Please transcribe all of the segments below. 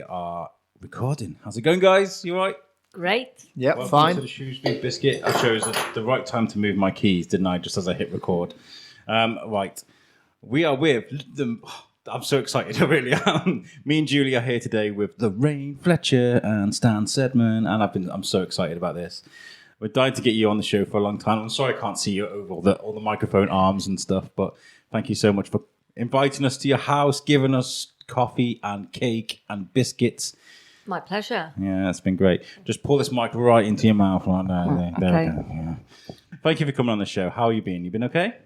are recording. How's it going, guys? You all right? Great. Yep, Welcome fine. to the Shrewsbury Biscuit. I chose the right time to move my keys, didn't I? Just as I hit record. Right. We are with them. I'm so excited. I really am. Me and Julie are here today with Lorraine, Fletcher, and Stan Sedman, and I'm so excited about this. We're dying to get you on the show for a long time. I'm sorry I can't see you over all the microphone arms and stuff, but thank you so much for inviting us to your house, giving us coffee and cake and biscuits. My pleasure. Yeah, it's been great. Just pull this mic right into your mouth right there. There okay. we go. Yeah. Thank you for coming on the show. How are you been? You been okay?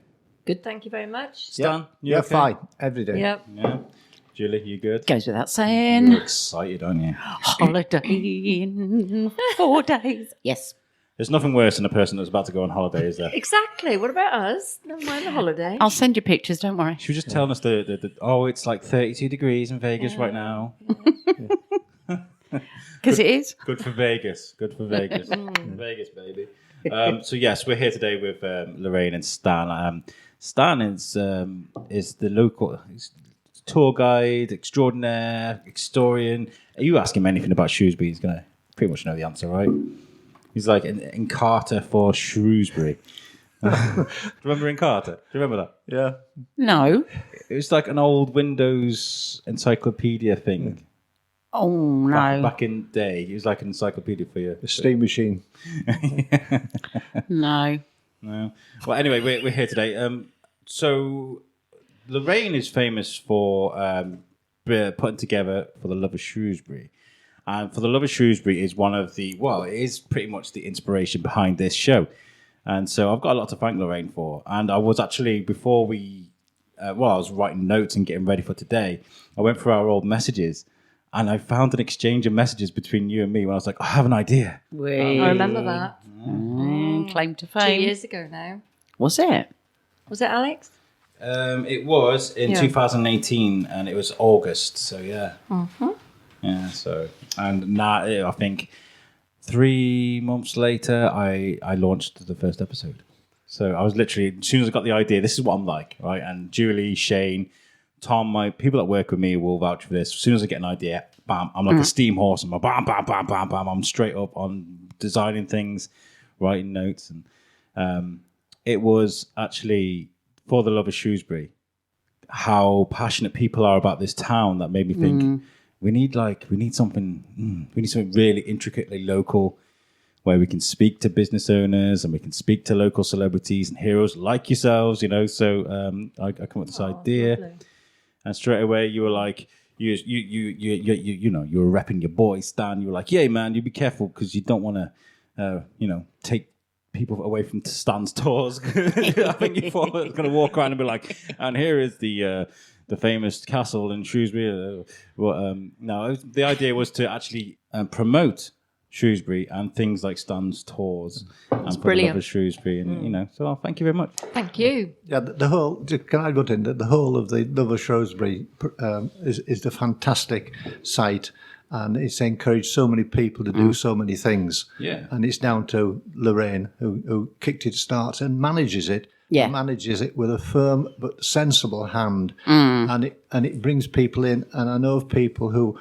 Good, thank you very much. Stan, you Yeah, okay? fine. Every day. Yep. Yeah. Julie, you good? Goes without saying. You're excited, aren't you? Holiday in 4 days. Yes. There's nothing worse than a person that's about to go on holiday, is there? Exactly. What about us? Never mind the holiday. I'll send you pictures, don't worry. She was just telling us it's like 32 degrees in Vegas right now. Because it is. Good for Vegas. Good for Vegas. Vegas, baby. So yes, we're here today with Lorraine and Stan. Stan is the local tour guide, extraordinaire, historian. You ask him anything about Shrewsbury, he's going to pretty much know the answer, right? He's like in Carter for Shrewsbury. Do you remember in Carter? Do you remember that? Yeah. No. It was like an old Windows encyclopedia thing. Oh, no. Back in the day, it was like an encyclopedia for you. The steam machine. No. No. Well, anyway, we're here today. So Lorraine is famous for putting together For the Love of Shrewsbury. And For the Love of Shrewsbury is it is pretty much the inspiration behind this show. And so I've got a lot to thank Lorraine for. And I was actually, before I was writing notes and getting ready for today, I went through our old messages and I found an exchange of messages between you and me when I was like, I have an idea. I remember that. Claim to 2 fame. years ago now. Was it? Was it, Alex? It was in 2018 and it was August. So yeah. Mm-hmm. Yeah, so, and now I think 3 months later, I launched the first episode. So I was literally, as soon as I got the idea, this is what I'm like, right? And Julie, Shane, Tom, my people that work with me will vouch for this. As soon as I get an idea, bam, I'm like a steam horse. I'm like, bam, bam, bam, bam, bam. I'm straight up on designing things, writing notes. And it was actually For the Love of Shrewsbury, how passionate people are about this town that made me think, we need something really intricately local where we can speak to business owners and we can speak to local celebrities and heroes like yourselves, So I come up with this idea, lovely. and straight away you were like, you were repping your boy Stan. You were like, yeah, man, you be careful because you don't want to, take people away from Stan's tours. I think you thought I was going to walk around and be like, and here is the famous castle in Shrewsbury. No, the idea was to actually promote Shrewsbury and things like Stan's tours and For the Love of Shrewsbury, and so thank you very much. Thank you. Yeah, the whole. Can I butt in that the whole of the Love of Shrewsbury is a fantastic site, and it's encouraged so many people to do so many things. Yeah, and it's down to Lorraine who kicked it start and manages it. Yeah. Manages it with a firm but sensible hand, and it brings people in. And I know of people who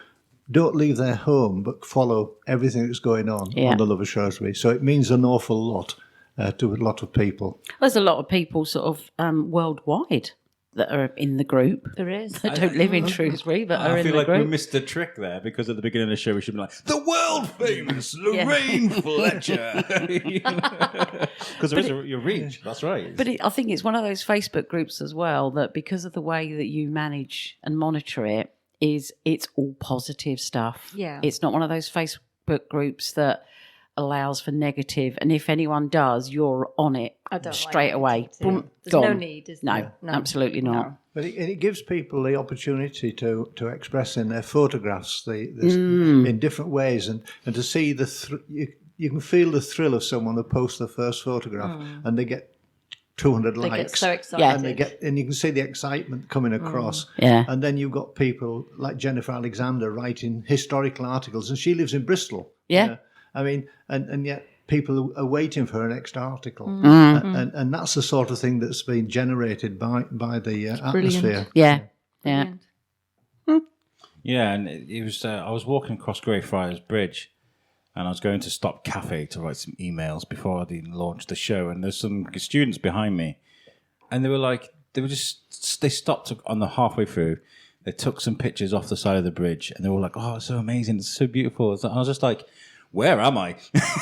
don't leave their home but follow everything that's going on the Love of Shrewsbury. So it means an awful lot to a lot of people. There's a lot of people sort of worldwide that are in the group. There is. That don't live in Shrewsbury but are I in feel the like group. we missed the trick there because at the beginning of the show we should be like the world famous Lorraine Fletcher, because there is your reach. That's right. But I think it's one of those Facebook groups as well that because of the way that you manage and monitor it, it's all positive stuff. Yeah. It's not one of those Facebook groups that allows for negative, and if anyone does, you're on it straight away. Boom, There's gone. no need, is there? No, absolutely not. No. But it gives people the opportunity to express in their photographs in different ways, and to see you can feel the thrill of someone who posts their first photograph and they get 200 likes. They get so excited. And you can see the excitement coming across. Yeah. And then you've got people like Jennifer Alexander writing historical articles, and she lives in Bristol. Yeah. I mean, and yet people are waiting for her next article. And that's the sort of thing that's been generated by the atmosphere. Yeah. Brilliant. Yeah, and it was. I was walking across Greyfriars Bridge, and I was going to Stop Cafe to write some emails before I launched the show. And there's some students behind me, and they stopped on the halfway through. They took some pictures off the side of the bridge, and they were like, "Oh, it's so amazing! It's so beautiful." I was just like, "Where am I?"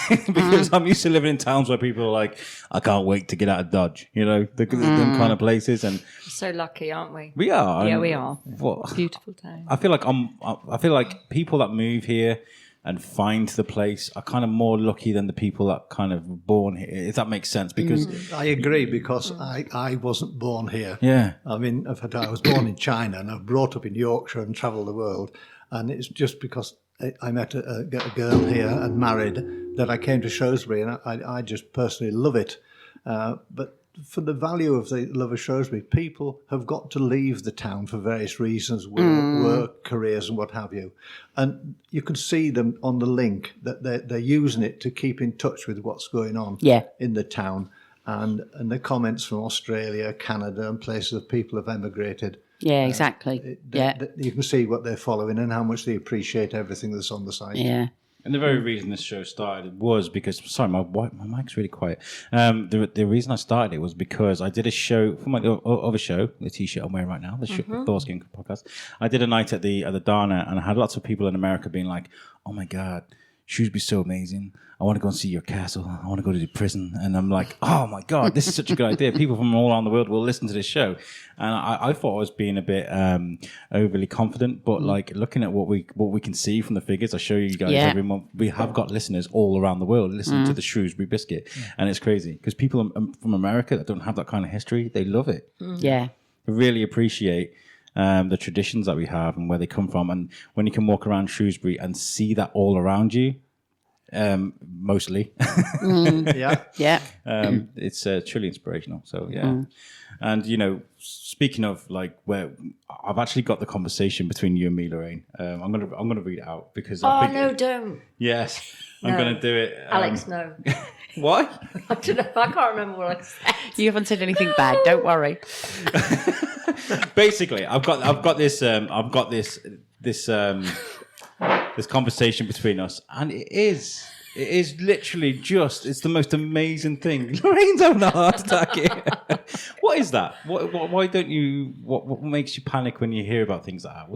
Because I'm used to living in towns where people are like, "I can't wait to get out of Dodge," them kind of places. And so lucky, aren't we? we are. Yeah, we are. What? Beautiful town. I feel like people that move here and find the place are kind of more lucky than the people that kind of born here, if that makes sense. Because I agree, because I wasn't born here. Yeah. I mean, in fact, I was born in China, and I've brought up in Yorkshire and travelled the world. And it's just because I met a girl here and married that I came to Shrewsbury, and I just personally love it. But for the value of the love of Shrewsbury, people have got to leave the town for various reasons, work, careers, and what have you. And you can see them on the link that they're using it to keep in touch with what's going on in the town. And the comments from Australia, Canada, and places of people have emigrated. Yeah, exactly. You can see what they're following and how much they appreciate everything that's on the site. Yeah. And the very reason this show started was because, sorry, my mic's really quiet. The reason I started it was because I did a show for my other show, the T-shirt I'm wearing right now, the Thorskin podcast. I did a night at the Dana, and I had lots of people in America being like, "Oh my God, Shrewsbury's so amazing. I want to go and see your castle. I want to go to the prison." And I'm like, "Oh my God, this is such a good idea. People from all around the world will listen to this show." And I thought I was being a bit overly confident, but like looking at what we can see from the figures, I show you guys every month. We have got listeners all around the world listening to the Shrewsbury Biscuit, and it's crazy because people from America that don't have that kind of history, they love it. Yeah, they really appreciate the traditions that we have and where they come from. And when you can walk around Shrewsbury and see that all around you, mostly, it's truly inspirational. So and speaking of like where I've actually got the conversation between you and me, Lorraine. I'm gonna read it out because no, don't. Yes, I'm gonna do it. Alex, no. Why? I don't know. I can't remember what I said. You haven't said anything bad. Don't worry. Basically, I've got this conversation between us, and it is literally it's the most amazing thing. Lorraine's having a heart attack here. What is that? Why don't you? What makes you panic when you hear about things like that?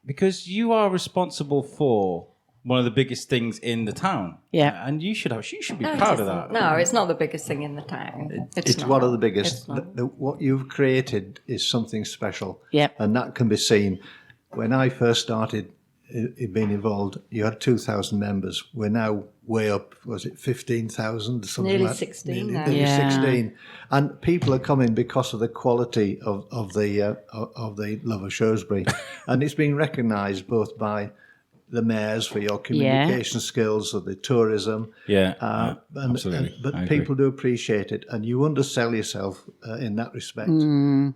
Because you are responsible for one of the biggest things in the town. Yeah. And you should be proud of that. No, it's not the biggest thing in the town. It's one of the biggest. What you've created is something special. Yeah. And that can be seen. When I first started being involved, you had 2,000 members. We're now way up, was it 15,000? Nearly 16 now. Nearly 16. And people are coming because of the quality of the love of Shrewsbury. And it's been recognised both by the mayors for your communication skills or the tourism. Absolutely. But people do appreciate it, and you undersell yourself in that respect. And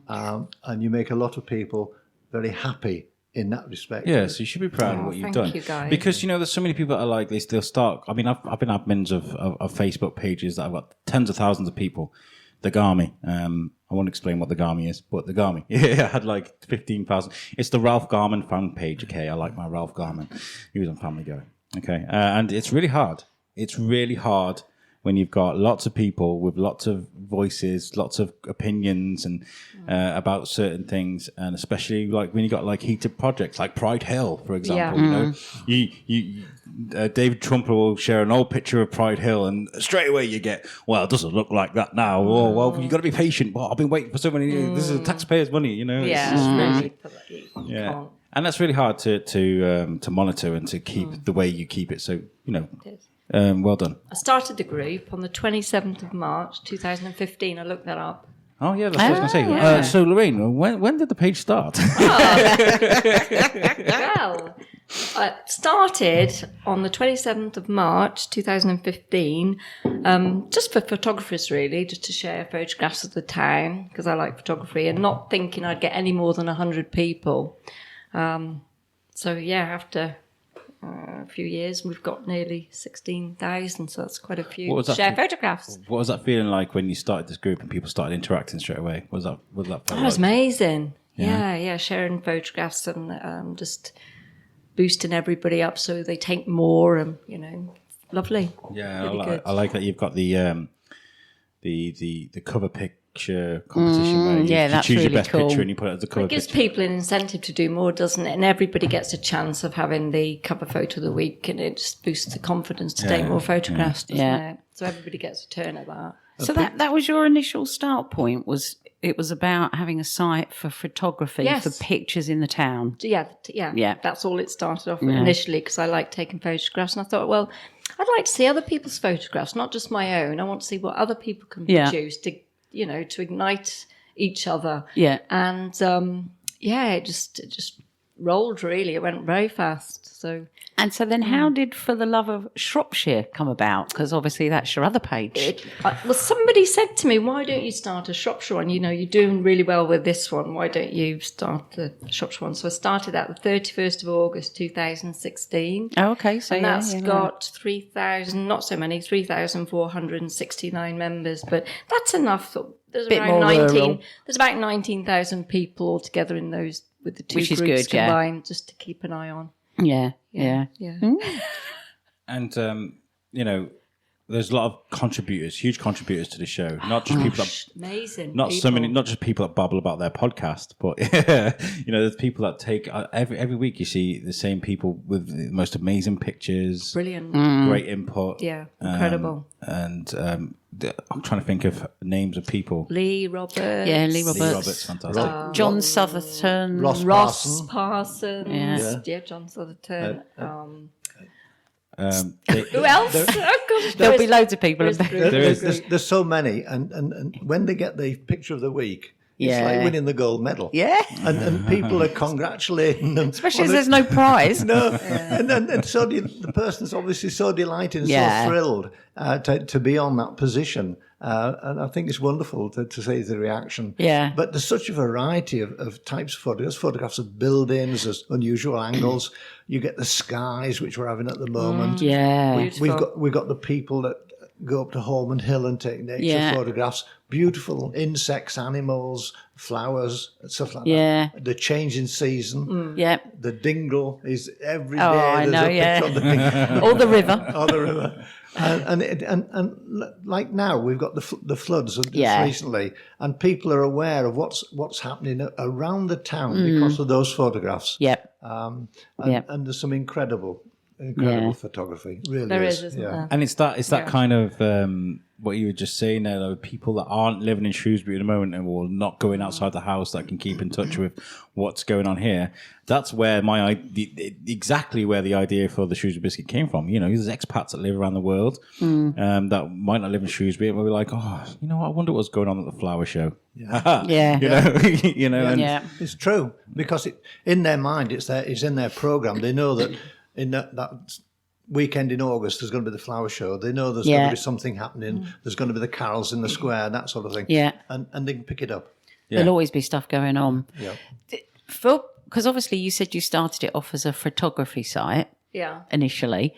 you make a lot of people very happy in that respect. Yeah, so you should be proud of what you've done. Thank you, guys. Because, there's so many people that are like this, they'll start, I've been admins of Facebook pages that have got tens of thousands of people. The Garmy. I won't explain what the Garmy is, but the Garmy. Yeah, I had like 15,000. It's the Ralph Garman fan page. Okay, I like my Ralph Garman. He was on Family Guy. Okay, and it's really hard. It's really hard when you've got lots of people with lots of voices, lots of opinions, and about certain things, and especially like when you got like heated projects like Pride Hill, for example. David Trumper will share an old picture of Pride Hill, and straight away you get, well, it doesn't look like that now. Oh, well, you got to be patient. Well, I've been waiting for so many years. This is taxpayers' money, Yeah. And that's really hard to monitor and to keep the way you keep it. So well done. I started the group on the 27th of March 2015. I looked that up. Oh, yeah, that's what I was going to say. Yeah. So, Lorraine, when did the page start? Well, I started on the 27th of March 2015, just for photographers, really, just to share photographs of the town, because I like photography, and not thinking I'd get any more than 100 people. After a few years, we've got nearly 16,000, so that's quite a few photographs. What was that feeling like when you started this group and people started interacting straight away? Was that That was amazing. Yeah, sharing photographs and just boosting everybody up so they take more, and lovely. Yeah, Really I like that you've got the cover picture competition where you that's choose really your best cool. picture and you put it as the cover It gives picture. people an incentive to do more, doesn't it? And everybody gets a chance of having the cover photo of the week, and it just boosts the confidence to take more photographs, doesn't it? So everybody gets a turn at that. So that was your initial start point. It was about having a site for photography for pictures in the town. Yeah. That's all it started off with initially, because I like taking photographs, and I thought, well, I'd like to see other people's photographs, not just my own. I want to see what other people can produce to, to ignite each other. Yeah. And it just rolled really. It went very fast. So. And so then how did For the Love of Shropshire come about? Because obviously that's your other page. Well, somebody said to me, why don't you start a Shropshire one? You're doing really well with this one. Why don't you start the Shropshire one? So I started that the 31st of August, 2016. Oh, okay. So And that's got 3,469 members. But that's enough. There's Bit around more 19. rural. There's about 19,000 people altogether in those, with the two Which is groups good, yeah. combined, just to keep an eye on. Yeah. And there's a lot of huge contributors to the show. Not just people that Amazing. not just people that babble about their podcast, but there's people that take every week. You see the same people with the most amazing pictures, Brilliant. great input, Incredible. and I'm trying to think of names of people. Lee Roberts. Yeah, Lee Roberts. Lee Roberts, fantastic. John Southerton. Ross Parsons. Yeah. John Southerton. Who Who else? Oh, gosh, There'll be loads of people. There's so many, and when they get the picture of the week, it's like winning the gold medal. Yeah. And people are congratulating them. Especially as there's no prize. No, and so the person's obviously so delighted and so thrilled to be on that position. And I think it's wonderful to see the reaction. Yeah. But there's such a variety of types of photographs of buildings, there's unusual angles. You get the skies, which we're having at the moment. Yeah. We've got the people that go up to Holman Hill and take nature photographs. Beautiful insects, animals, flowers, stuff like that. The change in season. Yeah. The dingle is every day. I know, a picture on the dingle. Or the river. Or the river. And like now, we've got the floods recently, and people are aware of what's happening around the town because of those photographs. Yep. And there's some incredible photography. Really, There is, isn't there? And it's that kind of what you were just saying there, though, people that aren't living in Shrewsbury at the moment and will not going outside the house that can keep in touch with what's going on here. That's where exactly where the idea for the Shrewsbury Biscuit came from. There's expats that live around the world that might not live in Shrewsbury, and we're like, I wonder what's going on at the flower show. Yeah. It's true, because in their mind, it's in their program. They know that in that weekend in August, there's going to be the flower show. They know there's going to be something happening. There's going to be the carols in the square, that sort of thing. Yeah. And they can pick it up. Yeah. There'll always be stuff going on. Yeah. Because obviously you said you started it off as a photography site initially,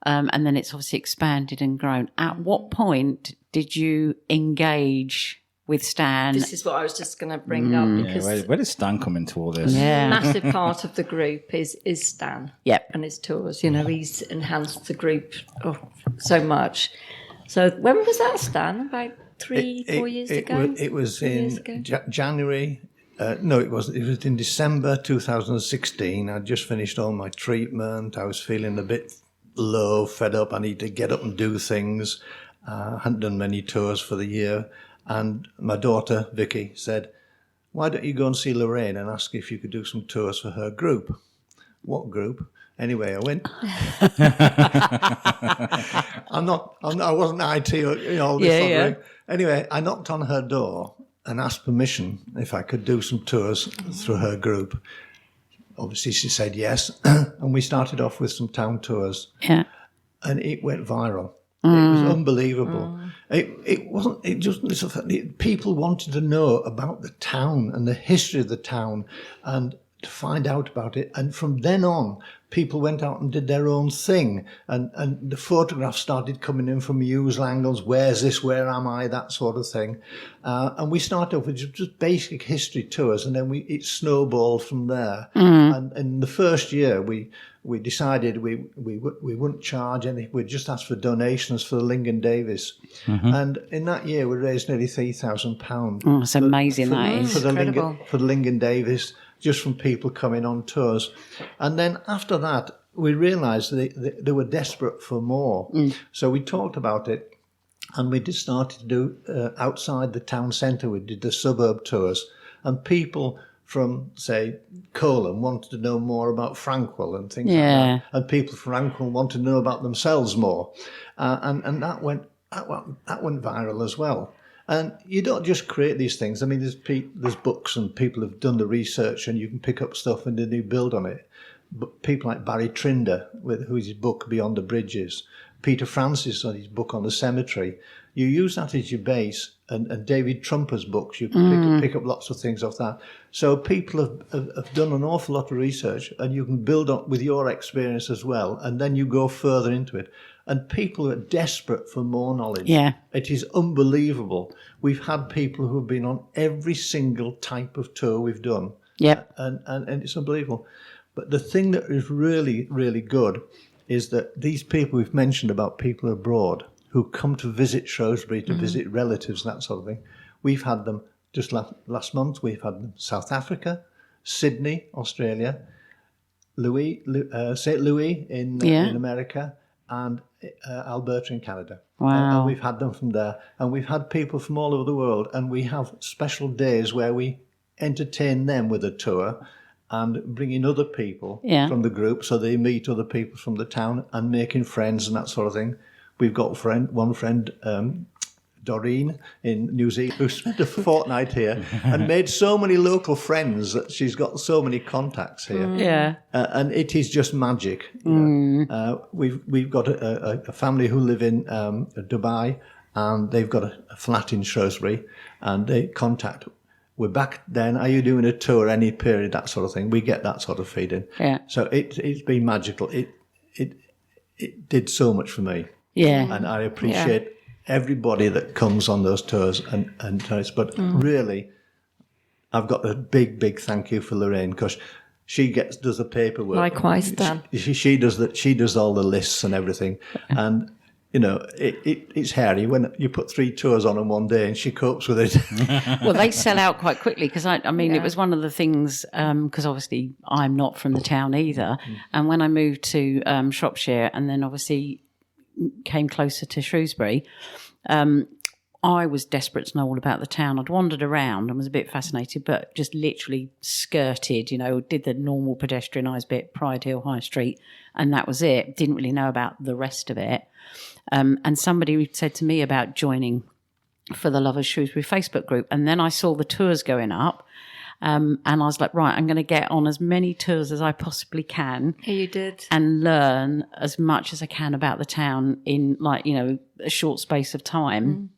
and then it's obviously expanded and grown. At what point did you engage with Stan? This is what I was just going to bring up, because Where does Stan come into all this? a massive part of the group is Stan. Yep. And his tours. He's enhanced the group so much. So when was that, Stan? About 4 years ago? It was in January. No, it wasn't. It was in December 2016. I'd just finished all my treatment. I was feeling a bit low, fed up. I need to get up and do things. I hadn't done many tours for the year. And my daughter, Vicky, said, why don't you go and see Lorraine and ask if you could do some tours for her group? What group? Anyway, I went. I wasn't IT or all this. Anyway, I knocked on her door and asked permission if I could do some tours through her group. Obviously, she said yes. And we started off with some town tours. Yeah. And it went viral. It was unbelievable. People wanted to know about the town and the history of the town, and to find out about it. And from then on, people went out and did their own thing. And the photographs started coming in from usual angles. Where's this? Where am I? That sort of thing. And we started off with just basic history tours, and then it snowballed from there. And in the first year, we decided we wouldn't charge anything. We'd just ask for donations for the Lincoln Davis. And in that year, we raised nearly £3,000. Oh, it's amazing, that is. For the Lincoln Davis, just from people coming on tours. And then after that, we realised they were desperate for more. So we talked about it, and we just started to do outside the town centre. We did the suburb tours, and people from, say, Coleham wanted to know more about Frankwell and things like that. And people from Frankwell wanted to know about themselves more. And that went viral as well. And you don't just create these things. I mean, there's books and people have done the research, and you can pick up stuff and then you build on it. But people like Barry Trinder, whose book Beyond the Bridges, Peter Francis on his book on the cemetery, you use that as your base, and David Trumper's books, you can pick up lots of things off that. So people have done an awful lot of research, and you can build up with your experience as well, and then you go further into it. And people are desperate for more knowledge. Yeah. It is unbelievable. We've had people who have been on every single type of tour we've done. Yep. And it's unbelievable. But the thing that is really, really good is that these people we've mentioned about people abroad who come to visit Shrewsbury, to visit relatives and that sort of thing, we've had them just last month. We've had them South Africa, Sydney, Australia, St. Louis in America, and Alberta in Canada. Wow. And we've had them from there. And we've had people from all over the world. And we have special days where we entertain them with a tour and bring in other people from the group, so they meet other people from the town and making friends and that sort of thing. We've got one friend, Doreen in New Zealand, who spent a fortnight here and made so many local friends that she's got so many contacts here. And it is just magic. You know. We've got a family who live in Dubai, and they've got a flat in Shrewsbury, and they contact. We're back then. Are you doing a tour any period? That sort of thing. We get that sort of feeding. Yeah. So it's been magical. It did so much for me. Yeah. And I appreciate everybody that comes on those tours and tours. But really, I've got a big thank you for Lorraine, because she does the paperwork. Likewise, Dan. She does all the lists and everything. And you know, it's hairy when you put 3 tours on in one day, and she copes with it. Well, they sell out quite quickly, because I mean, it was one of the things, because obviously I'm not from the town either. And when I moved to Shropshire, and then obviously came closer to Shrewsbury, I was desperate to know all about the town. I'd wandered around and was a bit fascinated, but just literally skirted, you know, did the normal pedestrianised bit, Pride Hill, High Street, and that was it. Didn't really know about the rest of it. And somebody said to me about joining for the Love of Shrewsbury Facebook group, and then I saw the tours going up, and I was like, right, I'm going to get on as many tours as I possibly can. Yeah, you did. And learn as much as I can about the town in, like, you know, a short space of time.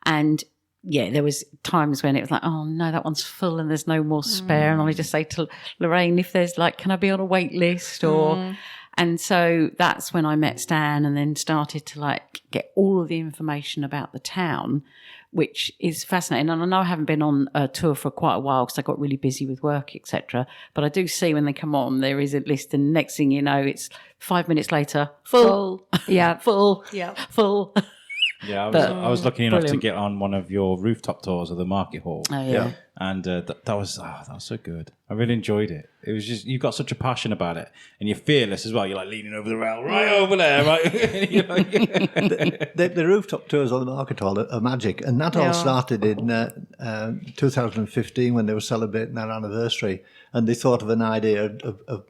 And yeah, there was times when it was like, oh no, that one's full and there's no more spare. And I just say to Lorraine, if there's like, can I be on a wait list? Or and so that's when I met Stan, and then started to like get all of the information about the town, which is fascinating. And I know I haven't been on a tour for quite a while because I got really busy with work, etc. But I do see when they come on, there is a list, and next thing you know, it's 5 minutes later, full. Yeah. Full. Yeah. Full. Yeah, I was lucky enough to get on one of your rooftop tours of the market hall. Oh, yeah. And that was so good. I really enjoyed it. It was just, you've got such a passion about it, and you're fearless as well. You're like leaning over the rail, right over there, right? The rooftop tours on the market hall are magic, and that all started in 2015 when they were celebrating their anniversary, and they thought of an idea of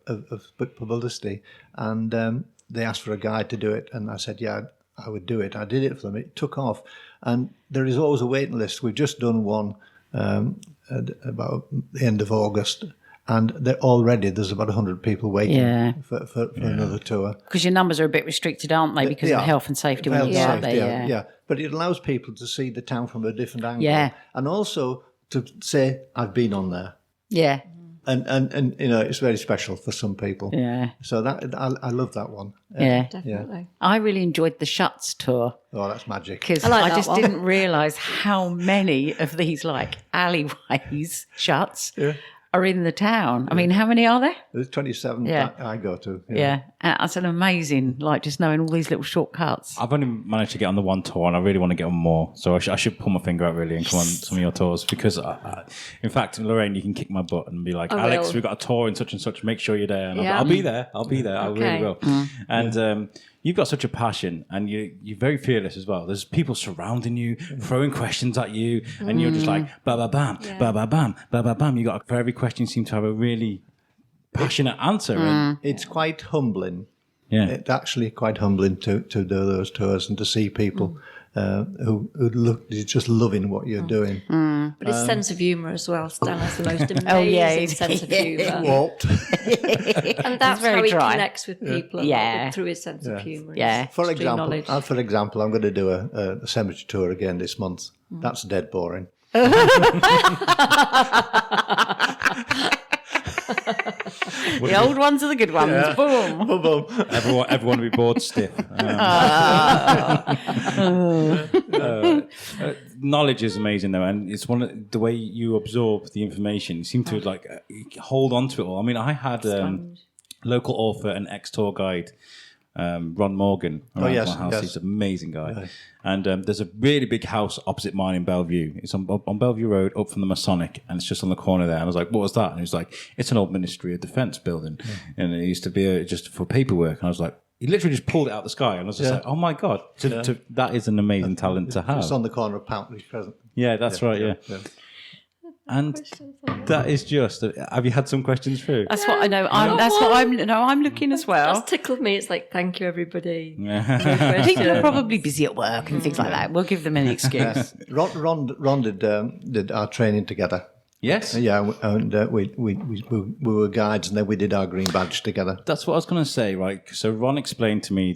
publicity, and they asked for a guide to do it, and I said, yeah, I would do it. I did it for them. It took off. And there is always a waiting list. We've just done one at about the end of August. And there's about 100 people waiting for another tour. Because your numbers are a bit restricted, aren't they? Because of health and safety when you get out there. Yeah. But it allows people to see the town from a different angle. Yeah. And also to say, I've been on there. Yeah. And you know, it's very special for some people. Yeah. So that I love that one. Yeah. Definitely. I really enjoyed the Shuts tour. Oh, that's magic. Because I like I that just one. didn't realise how many of these like alleyways, Shuts, are in the town. I mean, how many are there? There's 27 Yeah. that I go to. Yeah. And that's an amazing, like just knowing all these little shortcuts. I've only managed to get on the one tour, and I really want to get on more. So I should pull my finger out really and come on some of your tours because, in fact, Lorraine, you can kick my butt and be like, Alex, will. we've got a tour in such and such. Make sure you're there. And Yeah. I'll be there. I Okay. really will. And you've got such a passion, and you're very fearless as well. There's people surrounding you, throwing questions at you, and you're just like ba ba bam, ba ba bam, ba ba bam. You got for every question, you seem to have a really passionate answer. And, It's quite humbling. yeah. It's actually quite humbling to do those tours and to see people who look just loving what you're doing. But his sense of humour as well. Stan has the most amazing yeah, sense of humour. Warped. And that's very how he dry. connects with people through his sense of humour. Yeah. his For extreme example, knowledge. I'm going to do a cemetery tour again this month. That's dead boring. The old ones are the good ones. Boom. Everyone will be bored stiff. Knowledge is amazing though, and it's one of the way you absorb the information. You seem to like hold on to it all. I mean, I had local author and ex-tour guide Ron Morgan around my house. He's an amazing guy. Yeah. And there's a really big house opposite mine in Bellevue. It's on Bellevue Road, up from the Masonic, and it's just on the corner there. And I was like, what was that? And he was like, it's an old Ministry of Defence building. Yeah. And it used to be just for paperwork. And I was like, he literally just pulled it out of the sky. And I was just like, oh my God, that is an amazing talent to have. It's on the corner of Pountney Crescent. Yeah, that's right, yeah. And that is just. Have you had some questions through? That's what I know. I'm looking as well. That's tickled me. It's like, thank you, everybody. People are probably busy at work and things like that. We'll give them an excuse. Ron did our training together. Yes. Yeah, and we were guides, and then we did our green badge together. That's what I was going to say, right? So Ron explained to me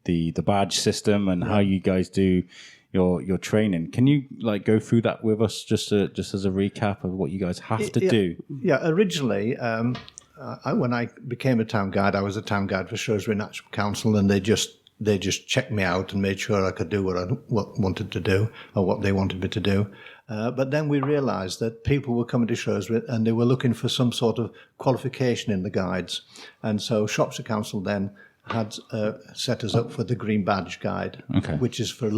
the badge system and how you guys do your training. Can you like go through that with us just as a recap of what you guys have to do? Yeah, originally, when I became a town guide, I was a town guide for Shrewsbury Natural Council, and they just checked me out and made sure I could do what I wanted to do or what they wanted me to do. But then we realised that people were coming to Shrewsbury and they were looking for some sort of qualification in the guides, and so Shropshire Council then had set us up for the Green Badge Guide, which is for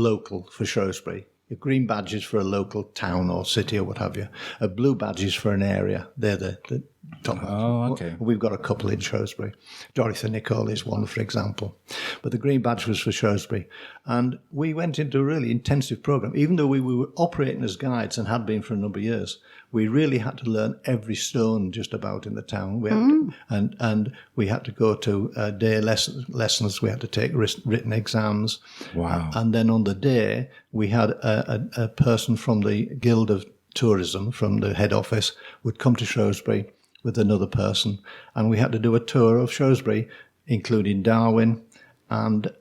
Shrewsbury. A green badge is for a local town or city or what have you. A blue badge is for an area. They're the top. Oh, okay. We've got a couple in Shrewsbury. Dorothy Nicole is one, for example. But the green badge was for Shrewsbury. And we went into a really intensive program. Even though we were operating as guides and had been for a number of years, we really had to learn every stone just about in the town. We had to, and we had to go to day lessons. We had to take written exams. Wow. And then on the day, we had a person from the Guild of Tourism, from the head office, would come to Shrewsbury with another person. And we had to do a tour of Shrewsbury, including Darwin. And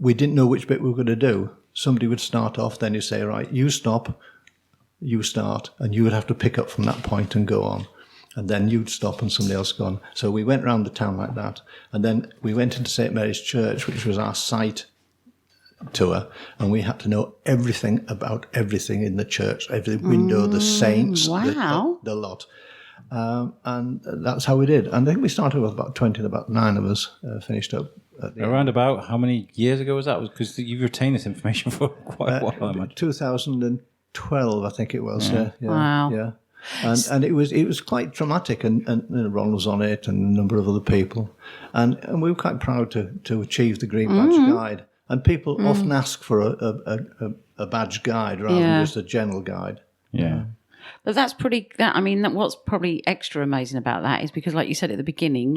we didn't know which bit we were going to do. Somebody would start off, then you say, right, you stop, you start, and you would have to pick up from that point and go on. And then you'd stop and somebody else go on. So we went around the town like that. And then we went into St. Mary's Church, which was our site tour, and we had to know everything about everything in the church, every window, the saints, the lot. And that's how we did. And I think we started with about 20, and about 9 of us finished up. Around about how many years ago was that? Because you've retained this information for quite a while, I imagine. 2012, I think it was. Yeah. Wow. Yeah. And it was quite traumatic, and Ron was on it, and a number of other people, and we were quite proud to achieve the Green Badge Guide. And people often ask for a badge guide rather than just a general guide. Yeah. But that's what's probably extra amazing about that is because, like you said at the beginning,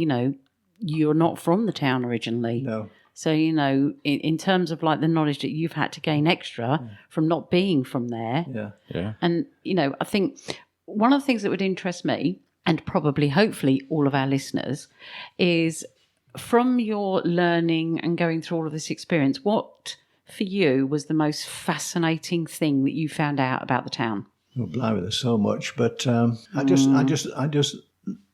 you're not from the town originally. No. So, in terms of like the knowledge that you've had to gain extra from not being from there. Yeah. Yeah. And, I think one of the things that would interest me, and probably hopefully all of our listeners, is from your learning and going through all of this experience, what for you was the most fascinating thing that you found out about the town? Oh, blimey, there's so much, but I just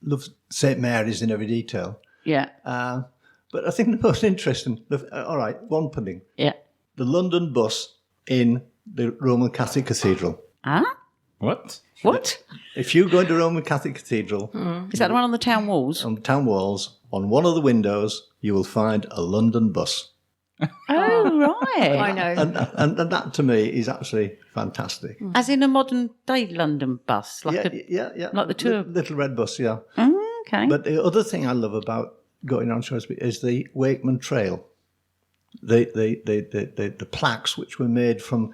love St Mary's in every detail. Yeah. But I think the most interesting, all right, one pudding. Yeah. The London bus in the Roman Catholic Cathedral. Huh? What? What? If you go into Roman Catholic Cathedral, Is that the one on the town walls? on the town walls, on one of the windows, you will find a London bus. Oh, right. I know. And that to me is absolutely fantastic. As in a modern day London bus, like Yeah. like the tour. Little red bus, yeah. Okay. But the other thing I love about going around Shrewsbury is the Wakeman Trail. The plaques which were made from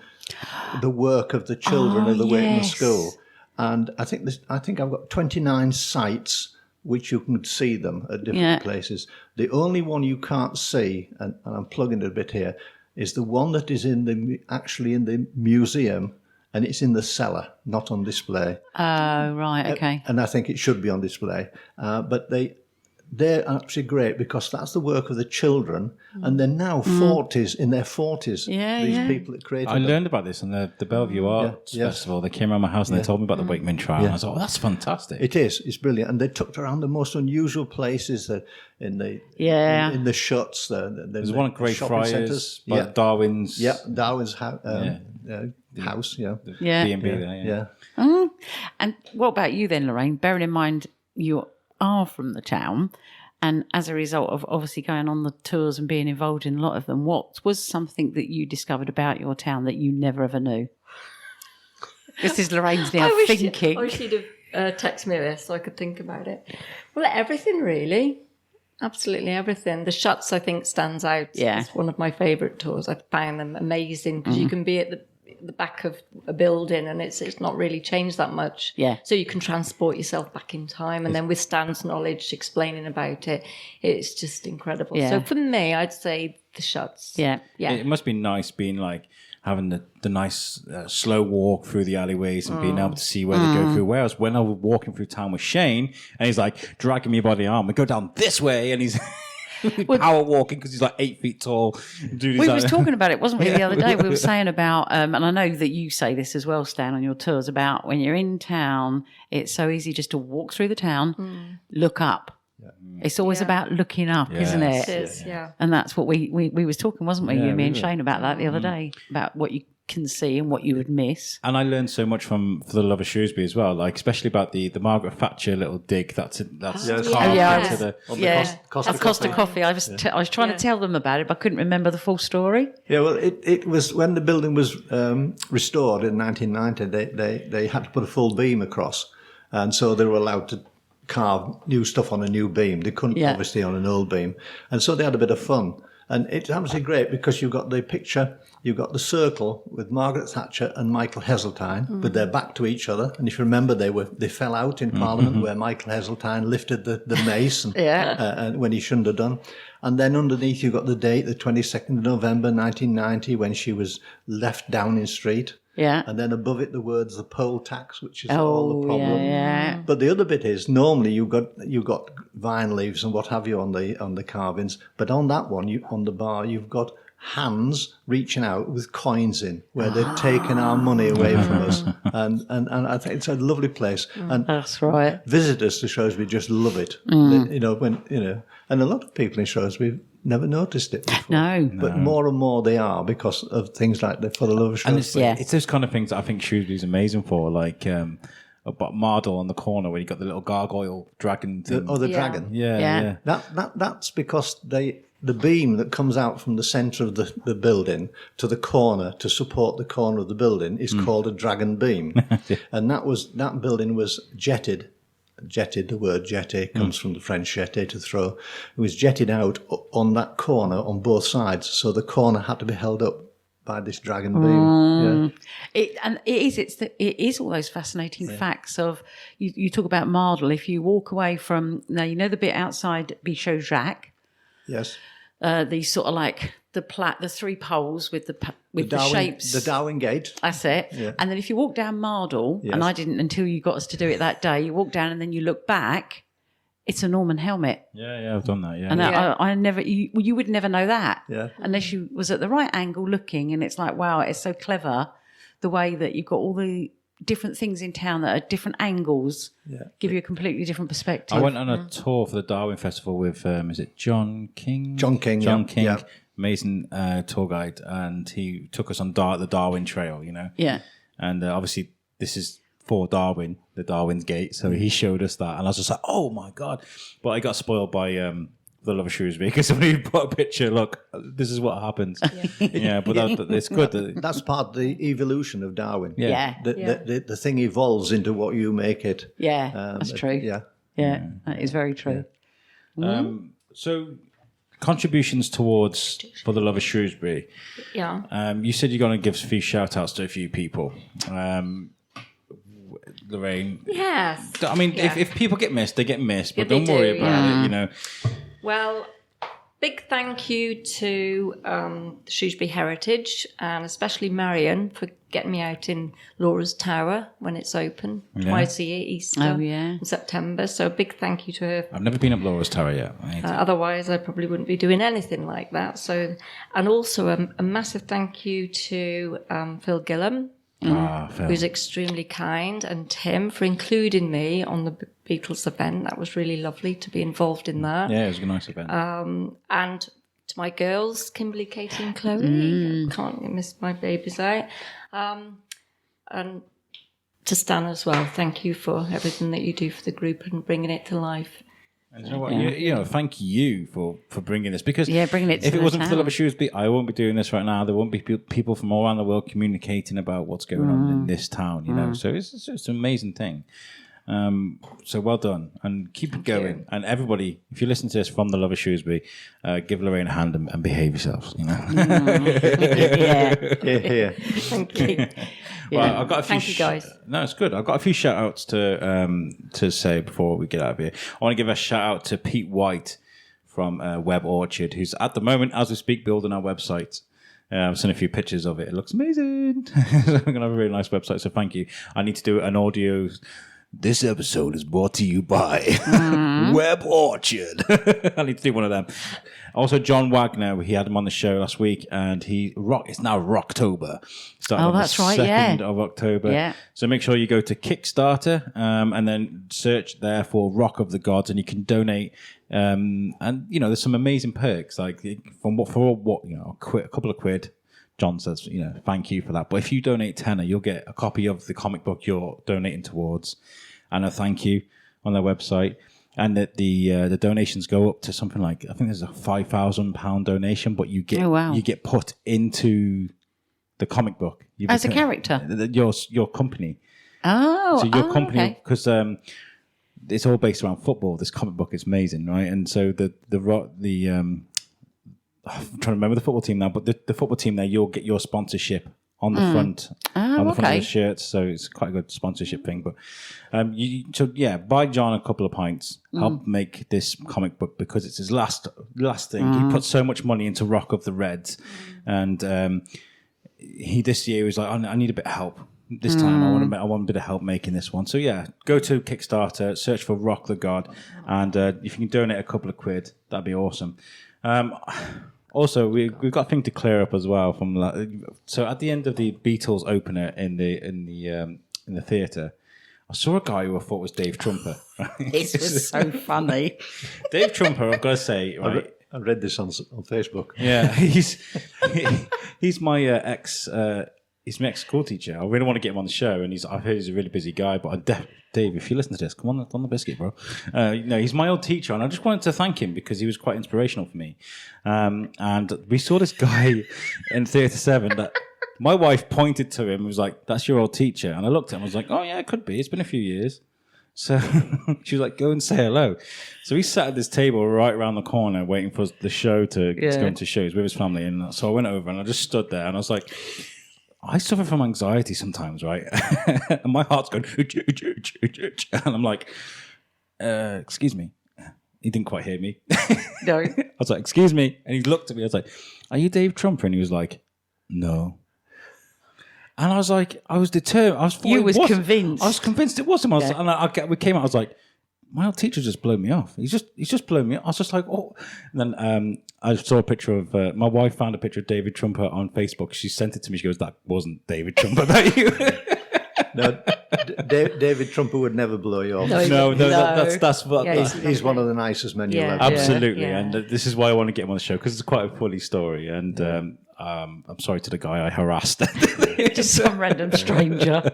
the work of the children of the Wakeman School. And I think I've got 29 sites which you can see them at different places. The only one you can't see, and I'm plugging it a bit here, is the one that is actually in the museum, and it's in the cellar, not on display. Oh, right, okay. And I think it should be on display. But they're absolutely great because that's the work of the children, and they're now in their 40s. These people that created I learned about this on the Bellevue Arts Festival. They came around my house and they told me about the Wakeman Trial. And I was like, oh, that's fantastic. It is. It's brilliant. And they took around the most unusual places in the shuts. There's one at Greyfriars, by Darwin's. Yeah, Darwin's house. B&B there. And what about you then, Lorraine? Bearing in mind you are from the town, and as a result of obviously going on the tours and being involved in a lot of them, what was something that you discovered about your town that you never ever knew? This is Lorraine's now thinking. I wish you'd have texted me this so I could think about it. Well, everything really. Absolutely everything. The shuts, I think, stands out. Yeah. It's one of my favourite tours. I find them amazing because you can be at the back of a building and it's not really changed that much. Yeah. So you can transport yourself back in time, and then with Stan's knowledge explaining about it, it's just incredible. Yeah. So for me, I'd say the shuts. Yeah. It must be nice being like having the nice slow walk through the alleyways and being able to see where they go through. Whereas when I was walking through town with Shane and he's like dragging me by the arm, we go down this way, and he's power walking because he's like 8 feet tall. We was talking about it, wasn't we, the other day? We were saying about, and I know that you say this as well, Stan, on your tours, about when you're in town, it's so easy just to walk through the town, look up. It's always about looking up, isn't it? It is, yeah. And that's what we was talking, wasn't we? Me and Shane about that the other day, about what you can see and what you would miss. And I learned so much For the Love of Shrewsbury as well, like especially about the Margaret Thatcher little dig. That's Costa Coffee. I was trying to tell them about it, but I couldn't remember the full story. Yeah, well, it was when the building was restored in 1990. They had to put a full beam across, and so they were allowed to carve new stuff on a new beam. They couldn't obviously on an old beam, and so they had a bit of fun. And it's absolutely great because you've got the picture, you've got the circle with Margaret Thatcher and Michael Heseltine, but they're back to each other. And if you remember, they fell out in Parliament where Michael Heseltine lifted the mace and when he shouldn't have done. And then underneath you've got the date, the 22nd of November 1990, when she was left Downing Street. Yeah. And then above it the words, the poll tax, which is all the problem. Yeah. But the other bit is normally you've got vine leaves and what have you on the carvings, but on that one, on the bar, you've got hands reaching out with coins in, where they've taken our money away from us. And I think it's a lovely place. And that's right. Visitors to Shrewsbury just love it. And a lot of people in Shrewsbury never noticed it before. No. But more and more they are because of things like For the Love of Shrewsbury. And it's those kind of things that I think Shrewsbury's amazing for, like about Mardle on the corner where you got the little gargoyle dragon thing. The dragon. Yeah. That's because the beam that comes out from the centre of the building to the corner to support the corner of the building is called a dragon beam. And that building was jetted. The word jetté comes from the French jeté, to throw. It was jetted out on that corner on both sides, so the corner had to be held up by this dragon beam. It is all those fascinating facts of you talk about Mardle. If you walk away from the bit outside Bichot Jacques. Yes. These sort of like the three poles with the shapes. The Darwin Gate. That's it. Yeah. And then if you walk down Mardle, and I didn't until you got us to do it that day, you walk down and then you look back, it's a Norman helmet. Yeah, I've done that, yeah. And I never, you would never know that. Yeah. Unless you was at the right angle looking, and it's like, wow, it's so clever the way that you've got all the different things in town that are different angles, give you a completely different perspective. I went on a tour for the Darwin Festival with, is it John King? John King. Yeah. Amazing tour guide, and he took us on the Darwin Trail, you know? Yeah. And obviously this is for Darwin, the Darwin's Gate, so he showed us that, and I was just like, oh my God. But I got spoiled by the love of Shrewsbury, because when you put a picture, look, this is what happens. Yeah, but it's good. That's part of the evolution of Darwin. Yeah. The thing evolves into what you make it. Yeah, that's true. Yeah, that is very true. So contributions towards For the Love of Shrewsbury. Yeah. You said you're going to give a few shout outs to a few people. Lorraine. Yes. I mean, if people get missed, they get missed, but don't worry about it, you know. Well, big thank you to the Shrewsbury Heritage, and especially Marion for getting me out in Laura's Tower when it's open twice a year, Easter in September. So a big thank you to her. I've never been up Laura's Tower yet. Otherwise, I probably wouldn't be doing anything like that. So, and also a massive thank you to Phil Gillam, who's extremely kind, and Tim for including me on the Beatles event. That was really lovely to be involved in that. Yeah, it was a nice event. And to my girls, Kimberly, Katie and Chloe. Can't miss my babies out. And to Stan as well. Thank you for everything that you do for the group and bringing it to life. And you know what? You know, thank you for bringing this, because bringing it to if it wasn't town. for the Love of Shrewsbury, I won't be doing this right now. There won't be people from all around the world communicating about what's going on in this town, you know. So it's an amazing thing. So well done, and keep it going. And everybody, if you listen to this from the Love of Shrewsbury, give Lorraine a hand and behave yourselves, you know. Thank you. Well, I've got a few. Thank you, guys. No, it's good. I've got a few shout outs to say before we get out of here. I want to give a shout out to Pete White from Web Orchard, who's at the moment, as we speak, building our website. I've seen a few pictures of it. It looks amazing. We're going to have a really nice website, so thank you. I need to do an audio. This episode is brought to you by Web Orchard. I need to do one of them. Also, John Wagner, he had him on the show last week, and it's now Rocktober. Oh, that's right, 2nd of October. Yeah. So make sure you go to Kickstarter and then search there for Rock of the Gods, and you can donate. And you know, there's some amazing perks, like for what you know, a couple of quid. John says, you know, thank you for that. But if you donate tenner, you'll get a copy of the comic book you're donating towards, and a thank you on their website. And that the donations go up to something like, I think there's a £5,000 donation, but you get put into the comic book as a character. Your company. Oh, so your company, because it's all based around football. This comic book is amazing, right? And so I'm trying to remember the football team now, but the football team there, you'll get your sponsorship on the front, front of the shirts. So it's quite a good sponsorship thing. But buy John a couple of pints, help make this comic book, because it's his last thing. He put so much money into Rock of the Reds, and this year was like, I need a bit of help. This time I want a bit of help making this one. So go to Kickstarter, search for Rock the God, and if you can donate a couple of quid, that'd be awesome. Also, we've got a thing to clear up as well. So at the end of the Beatles opener in the theatre, I saw a guy who I thought was Dave Trumper. This was so funny. Dave Trumper, I've got to say, right? I read this on Facebook. Yeah, he's my he's my ex-school teacher. I really want to get him on the show, and I've heard he's a really busy guy. But Dave, if you listen to this, come on the biscuit, bro. He's my old teacher, and I just wanted to thank him because he was quite inspirational for me. And we saw this guy in Theatre 7 that my wife pointed to him and was like, "That's your old teacher." And I looked at him, I was like, "Oh yeah, it could be. It's been a few years." So she was like, "Go and say hello." So he sat at this table right around the corner waiting for the show to go into shows with his family. And so I went over and I just stood there and I was like, I suffer from anxiety sometimes, right? And my heart's going, and I'm like, excuse me. He didn't quite hear me. No. I was like, excuse me. And he looked at me. I was like, are you Dave Trumper? And he was like, no. And I was like, I was determined. You was convinced. I was convinced it was him. We came out, I was like, my old teacher just blew me off. He's just blown me off. I was just like, oh. And then I saw a picture of, my wife found a picture of David Trumper on Facebook. She sent it to me. She goes, that wasn't David Trumper, that you. No, David Trumper would never blow you off. No, that's what. Yeah, He's one of the nicest men you'll ever. Absolutely, Yeah. and this is why I want to get him on the show because it's quite a funny story. And I'm sorry to the guy I harassed. Just some random stranger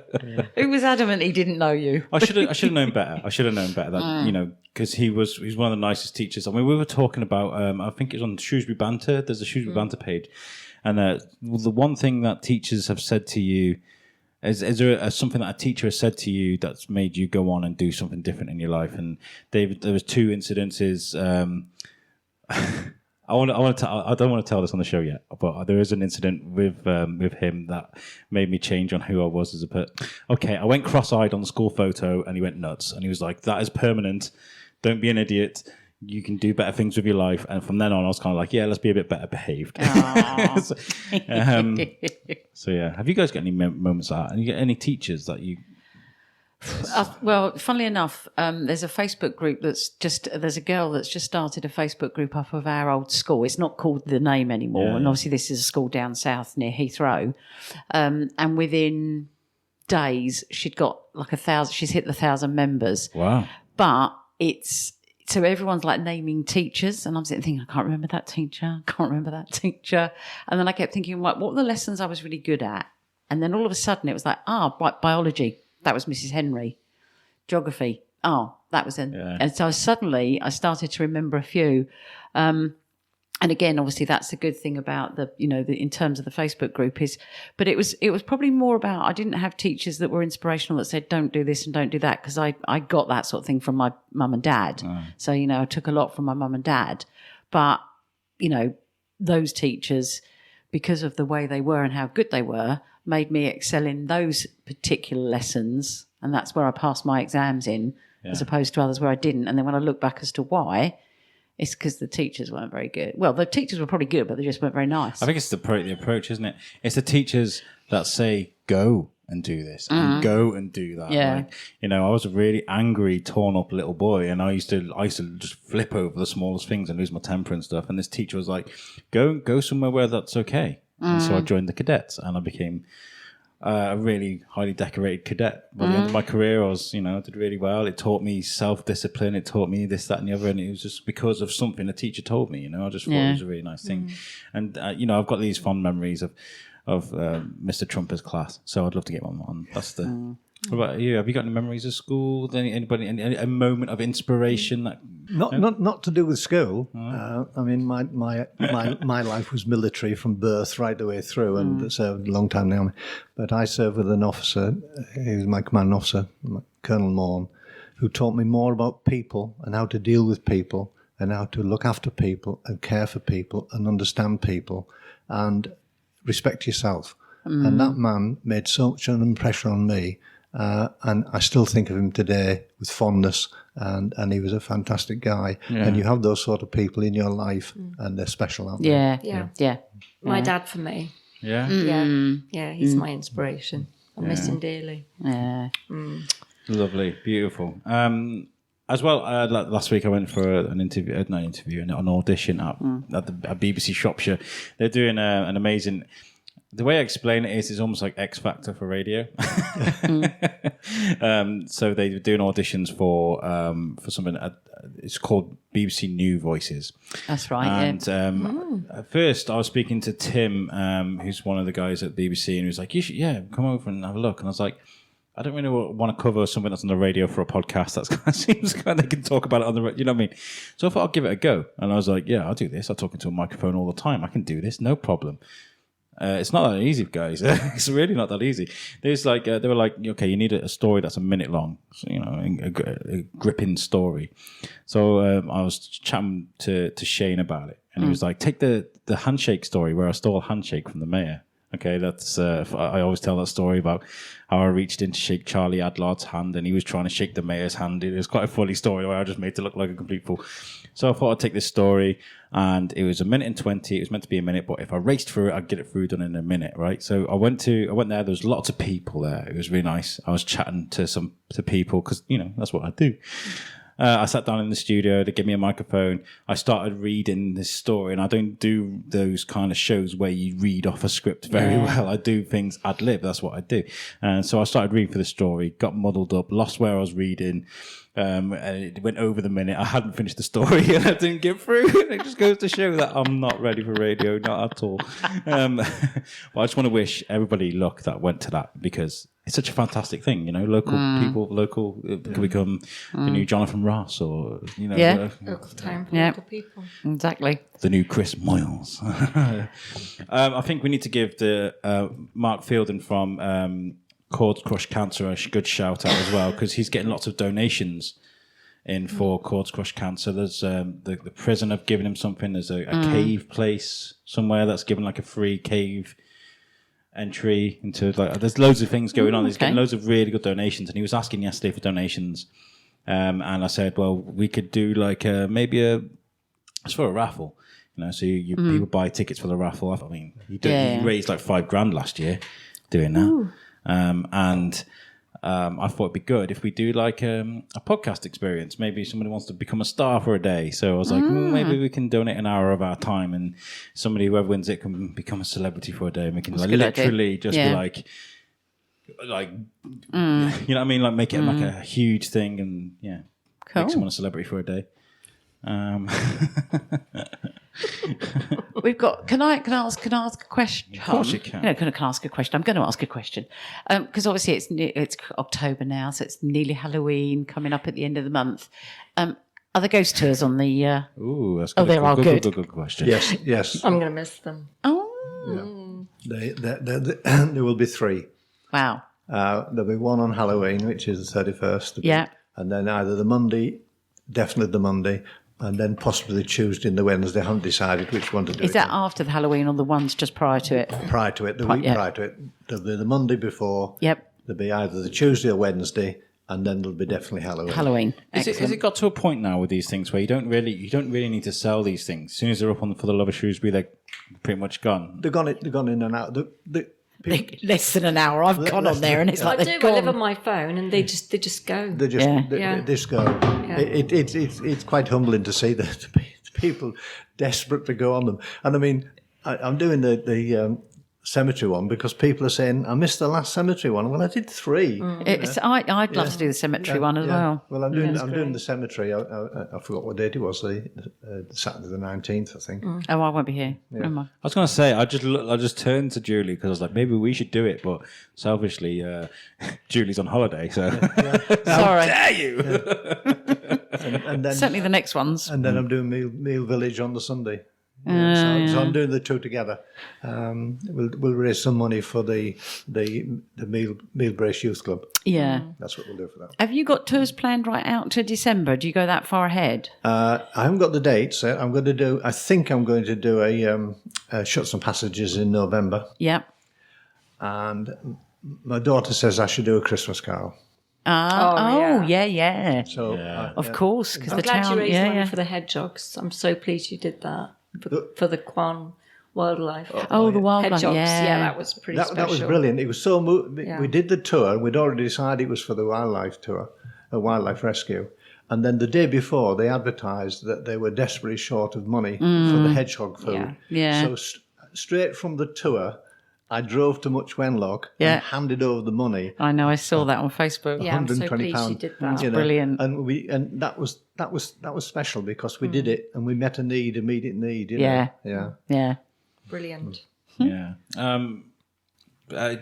who was adamant he didn't know you. I should have known better. I should have known better. That because he's one of the nicest teachers. I mean, we were talking about. I think it's on Shrewsbury Banter. There's a Shrewsbury Banter page, and the one thing that teachers have said to you. Is there something that a teacher has said to you that's made you go on and do something different in your life? And David, there was 2 incidences. I don't want to tell this on the show yet, but there is an incident with him that made me change on who I was as a person. Okay, I went cross-eyed on the school photo, and he went nuts, and he was like, "That is permanent. Don't be an idiot. You can do better things with your life." And from then on, I was kind of like, "Yeah, let's be a bit better behaved." So yeah, have you guys got any moments like that? And you get any teachers that you? Well, funnily enough, there's a Facebook group there's a girl that's just started a Facebook group up of our old school. It's not called the name anymore. And obviously this is a school down south near Heathrow. And within days, she'd got like 1,000, she's hit the 1,000 members. Wow. But so everyone's like naming teachers, and I'm sitting thinking, I can't remember that teacher, And then I kept thinking, what were the lessons I was really good at? And then all of a sudden it was like, biology. That was Mrs. Henry. Geography. Oh, that was in. Yeah. And so I started to remember a few. And again, obviously, that's the good thing about in terms of the Facebook group but it was probably more about, I didn't have teachers that were inspirational that said, don't do this and don't do that, because I got that sort of thing from my mum and dad. Oh. So, I took a lot from my mum and dad. But, those teachers, because of the way they were and how good they were, made me excel in those particular lessons, and that's where I passed my exams in, as opposed to others where I didn't. And then when I look back as to why, it's because the teachers weren't very good. Well, the teachers were probably good, but they just weren't very nice. I think it's the approach, isn't it? It's the teachers that say, go and do this, and go and do that. Yeah. Like, I was a really angry, torn up little boy, and I used to just flip over the smallest things and lose my temper and stuff. And this teacher was like, go somewhere where that's okay. And so I joined the cadets, and I became a really highly decorated cadet. By the end of my career, I did really well. It taught me self-discipline. It taught me this, that, and the other. And it was just because of something a teacher told me. I just thought it was a really nice thing. And I've got these fond memories of Mr. Trumper's class. So I'd love to get one on. That's the. What about you? Have you got any memories of school? Anybody? A moment of inspiration that not to do with school. I mean, my life was military from birth right the way through, and served a long time in the army. But I served with an officer. He was my command officer, Colonel Morn, who taught me more about people and how to deal with people and how to look after people and care for people and understand people and respect yourself. And that man made such an impression on me. And I still think of him today with fondness, and he was a fantastic guy. Yeah. And you have those sort of people in your life, and they're special, aren't they? Yeah. My dad for me. Yeah? Yeah, he's my inspiration. I miss him dearly. Yeah. Lovely, beautiful. As well, last week I went for an audition at BBC Shropshire. They're doing an amazing... The way I explain it is, it's almost like X Factor for radio. So they were doing auditions for something. It's called BBC New Voices. That's right. And at first, I was speaking to Tim, who's one of the guys at BBC, and he was like, "You should, come over and have a look." And I was like, I don't really want to cover something that's on the radio for a podcast. That's kind of seems kind of they can talk about it on the, you know what I mean? So I thought I'd give it a go, and I was like, "Yeah, I'll do this. I'm talking to a microphone all the time. I can do this, no problem." It's not that easy, guys. It's really not that easy. There's like they were like, okay, you need a story that's a minute long, so, a gripping story. So I was chatting to Shane about it, and he was like, take the handshake story where I stole a handshake from the mayor. Okay, that's I always tell that story about how I reached in to shake Charlie Adlard's hand, and he was trying to shake the mayor's hand. It was quite a funny story where I just made it look like a complete fool. So I thought I'd take this story, and it was 1:20. It was meant to be a minute, but if I raced through it, I'd get it through done in a minute, right? So I went there. There was lots of people there. It was really nice. I was chatting to people because that's what I do. I sat down in the studio, they gave me a microphone. I started reading this story, and I don't do those kind of shows where you read off a script very well. I do things ad lib. That's what I do. And so I started reading for the story, got muddled up, lost where I was reading. And it went over the minute. I hadn't finished the story and I didn't get through. It just goes to show that I'm not ready for radio, not at all. But I just want to wish everybody luck that went to that, because it's such a fantastic thing, you know. Local people, can become the new Jonathan Ross, or you know, local time for local people. Exactly. The new Chris Moyles. I think we need to give the Mark Fielden from Cords Crush Cancer a good shout out as well, because he's getting lots of donations in for Cords Crush Cancer. There's the prison have given him something. There's a cave place somewhere that's given like a free cave entry into, like, there's loads of things going on. He's getting loads of really good donations, and he was asking yesterday for donations, and I said, well, we could do like it's for a raffle, you know, so you people buy tickets for the raffle. I mean, he raised like $5,000 last year doing that. Ooh. I thought it'd be good if we do like a podcast experience. Maybe somebody wants to become a star for a day. So I was like, maybe we can donate an hour of our time, and somebody, whoever wins it, can become a celebrity for a day. And we can literally just be like, you know what I mean? Like make it like a huge thing, and make someone a celebrity for a day. We've got. Can I ask a question? Of course you can. No, can I ask a question? I'm going to ask a question because obviously it's October now, so it's nearly Halloween coming up at the end of the month. Are there ghost tours on the? Ooh, that's good. Good question. Yes. I'm going to miss them. Oh, there will be 3. Wow. There'll be one on Halloween, which is the 31st. Yeah. And then either the Monday, definitely the Monday, and then possibly the Tuesday and the Wednesday. I haven't decided which one to do. Is that after the Halloween or the ones just prior to it? Prior to it, the week prior to it. There'll be the Monday before. Yep. There'll be either the Tuesday or Wednesday, and then there'll be definitely Halloween. Has it got to a point now with these things where you don't really need to sell these things? As soon as they're up on For the Love of Shrewsbury, they're pretty much gone. They're gone in and out. Less than an hour. I've gone on there, and it's like they're gone. I live on my phone, and they just go. They just go. Yeah. It's quite humbling to see that people desperate to go on them. And I mean, I'm doing the cemetery one because people are saying I missed the last cemetery one. Well, I did 3. I'd love to do the cemetery one as well. Well, I'm doing the cemetery. I forgot what date it was. The Saturday the 19th, I think. Oh, I won't be here. Yeah. I was going to say I just turned to Julie because I was like, maybe we should do it, but selfishly, Julie's on holiday, so sorry. How dare you? And then, certainly the next ones. And then I'm doing Meal Village on the Sunday. So I'm doing the 2 together. We'll raise some money for the Meal Brace Youth Club. Yeah, that's what we'll do for that. Have you got tours planned right out to December? Do you go that far ahead? I haven't got the dates. I think I'm going to do a Shuts and Passages in November. Yep. And my daughter says I should do a Christmas Carol. Yeah. So of course, because I'm glad you raised money for the hedgehogs. I'm so pleased you did that for the Quan wildlife. The wildlife. Hedgehogs. Yeah, that was pretty special. That was brilliant. It was so we did the tour. We'd already decided it was for the wildlife tour, a wildlife rescue. And then the day before, they advertised that they were desperately short of money for the hedgehog food. Yeah. So straight from the tour, I drove to Much Wenlock and handed over the money. I know, I saw that on Facebook. Yeah, I'm so pleased you did that. That's brilliant. And that was special because we did it and we met a immediate need. Yeah. Brilliant. Yeah.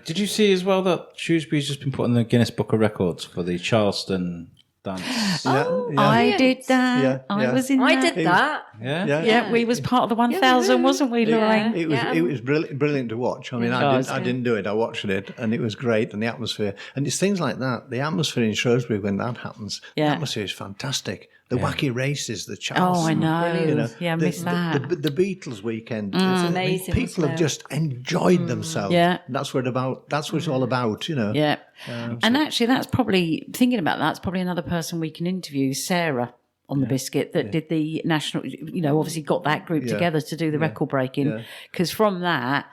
Did you see as well that Shrewsbury's just been put in the Guinness Book of Records for the Charleston dance? I did that. I was in that. I did that. Yeah. We was part of the 1,000, wasn't we, Lorraine? It was brilliant to watch. I mean, I didn't do it. I watched it, and it was great, and the atmosphere. And it's things like that. The atmosphere in Shrewsbury when that happens, the atmosphere is fantastic. The wacky races, the Charleston. Oh, I know. I missed that. The Beatles weekend. Amazing. People have just enjoyed themselves. Yeah. That's what it's all about, you know. Yeah. And actually, that's probably, thinking about that's probably another person we can interview, Sarah on the Biscuit, that did the national, obviously got that group together to do the record breaking. Because from that,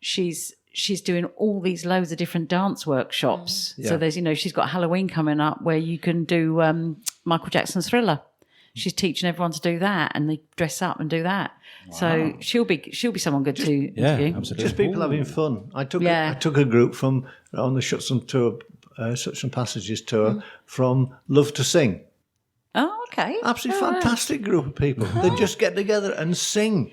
she's she's doing all these loads of different dance workshops. So there's, she's got Halloween coming up where you can do Michael Jackson's Thriller. She's teaching everyone to do that, and they dress up and do that. Wow. So she'll be someone good to interview. Absolutely. Just people having fun. I took a group from on the Shuts and Tour, Shuts and Passages tour from Love to Sing. Oh, okay. Absolutely fantastic group of people. They just get together and sing,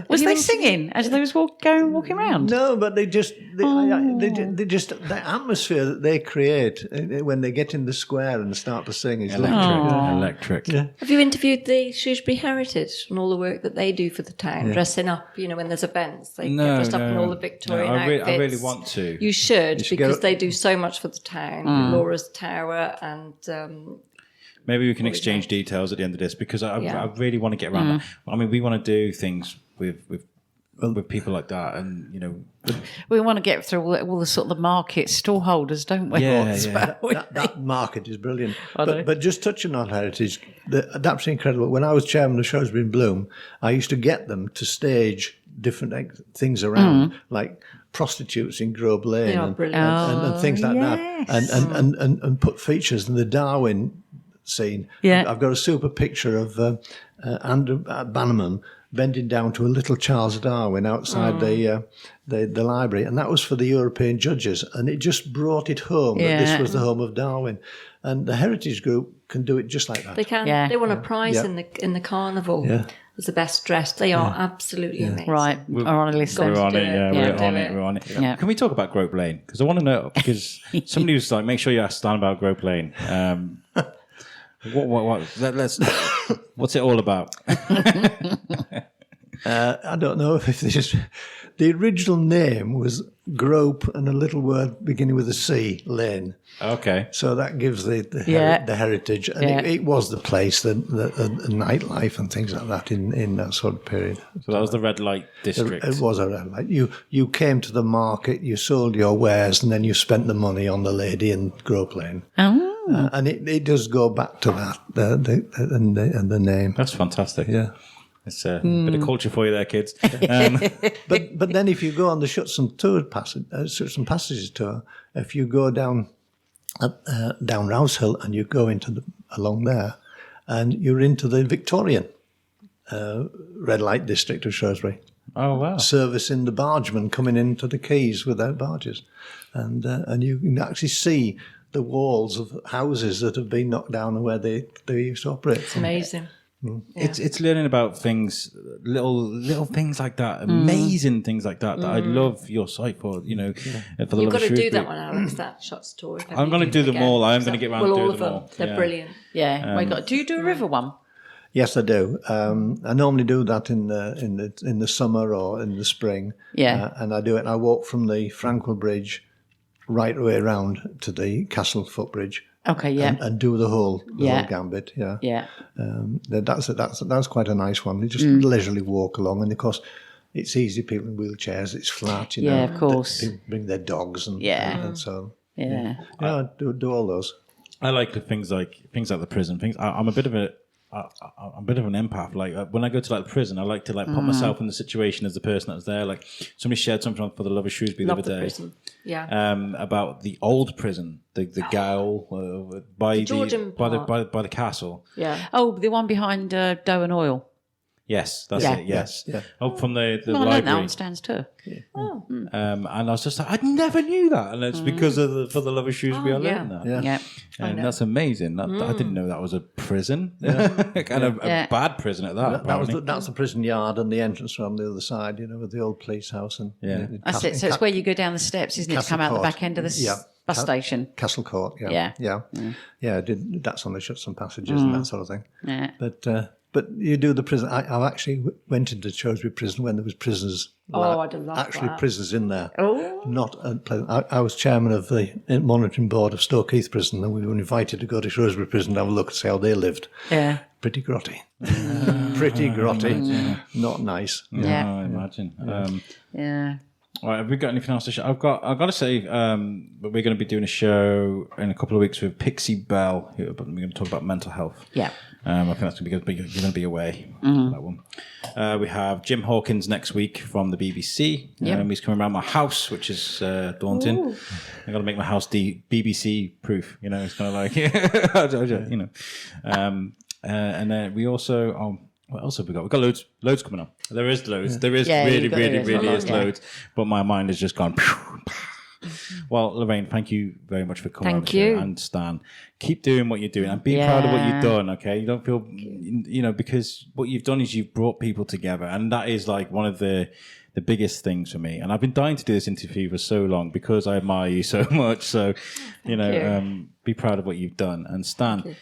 Was they singing as they was walking around? No, but they just the atmosphere that they create when they get in the square and start to sing is electric. Yeah. Have you interviewed the Shrewsbury Heritage and all the work that they do for the town, dressing up, when there's events? They get dressed up in all the Victorian outfits. I really want to. You should, because they do so much for the town. Laura's Tower and... maybe we can exchange details at the end of this, because I really want to get around that. I mean, we want to do things with people like that, and we want to get through all the sort of the market stallholders, don't we? That market is brilliant. But just touching on heritage, that's incredible. When I was chairman of Shrewsbury in Bloom, I used to get them to stage different things around, like prostitutes in Grove Lane and things like that, and put features in the Darwin scene. I've got a super picture of Andrew Bannerman bending down to a little Charles Darwin outside the library, and that was for the European judges, and it just brought it home that this was the home of Darwin. And the Heritage Group can do it just like that. They can. They won a prize in the carnival as the best dressed. They are absolutely amazing. Right, we're on a list. We're on it. We're on it. Yeah. Can we talk about Grope Lane? Because I want to know, because somebody was like, make sure you ask Stan about Grope Lane. What's it all about? I don't know if this. The original name was Grope and a little word beginning with a C, Lane. Okay. So that gives the heritage. And it was the place, the nightlife and things like that in that sort of period. So that was the red light district. It was a red light. You came to the market, you sold your wares, and then you spent the money on the lady in Grope Lane. Oh. And it does go back to that, the name. That's fantastic. Yeah. It's a bit of culture for you there, kids. But then if you go on the Shuts and Passages tour, if you go down Rouse Hill and you go along there, and you're into the Victorian red light district of Shrewsbury. Oh, wow. Servicing the bargemen coming into the quays without barges. And you can actually see the walls of houses that have been knocked down and where they used to operate. It's amazing. It's learning about things, little things like that, amazing things like that I love your site for. For the You've got to do that one, Alex. That Shots tour. I'm going to do them all. I'm going to get around to do them all. They're brilliant. Yeah. Do you do a river one? Yes, I do. I normally do that in the summer or in the spring. Yeah. And I do it. I walk from the Frankwell Bridge right away around to the Castle Footbridge. Okay, yeah. And do the whole gambit, Yeah. That's quite a nice one. You just leisurely walk along, and of course, it's easy. People in wheelchairs, it's flat, Yeah, of course. People bring their dogs and so. Yeah. I do all those. I like the things like the prison things. I'm a bit of an empath. Like when I go to the prison, I like to put myself in the situation as the person that's there. Like somebody shared something for the Love of Shrewsbury the other day. Prison. Yeah. About the old prison, the Gaol by the castle. Yeah. Oh, the one behind Doe and Oil. Yes, that's it. Yes. Yeah. Oh, from the I library. learned that on Stan's tour. Yeah. Oh. And I was just like, I never knew that, and it's because of for the Love of Shrewsbury I learned that. Yeah. And that's amazing. I didn't know that was a prison, kind of a bad prison at that. That's the prison yard, and the entrance on the other side, with the old police house and That's it. So it's where you go down the steps, isn't it? To come out the back end of the bus station. Castle Court. Yeah. That's on the Shuts and Passages and that sort of thing. Yeah. But you do the prison. I actually went into Shrewsbury Prison when there was prisoners. I'd love actually that. prisoners in there. Oh. Not unpleasant. I was chairman of the monitoring board of Stoke Heath Prison, and we were invited to go to Shrewsbury Prison to have a look and see how they lived. Yeah. Pretty grotty. Pretty grotty. Not nice. Yeah. I imagine. Yeah. All right, have we got anything else to show? I've got to say, we're going to be doing a show in a couple of weeks with Pixie Bell. We're going to talk about mental health. Yeah. I think that's going to be good. You're going to be away for that one. We have Jim Hawkins next week from the BBC. He's coming around my house, which is daunting. Ooh. I've got to make my house BBC proof. It's kind of like, and then we also, what else have we got? We've got loads coming up. There is loads. Yeah. There is really is loads. But my mind has just gone. Well, Lorraine, thank you very much for coming. Thank you. And Stan, keep doing what you're doing and be proud of what you've done, okay? You don't feel, because what you've done is you've brought people together. And that is like one of the biggest things for me. And I've been dying to do this interview for so long because I admire you so much. So, be proud of what you've done. And Stan,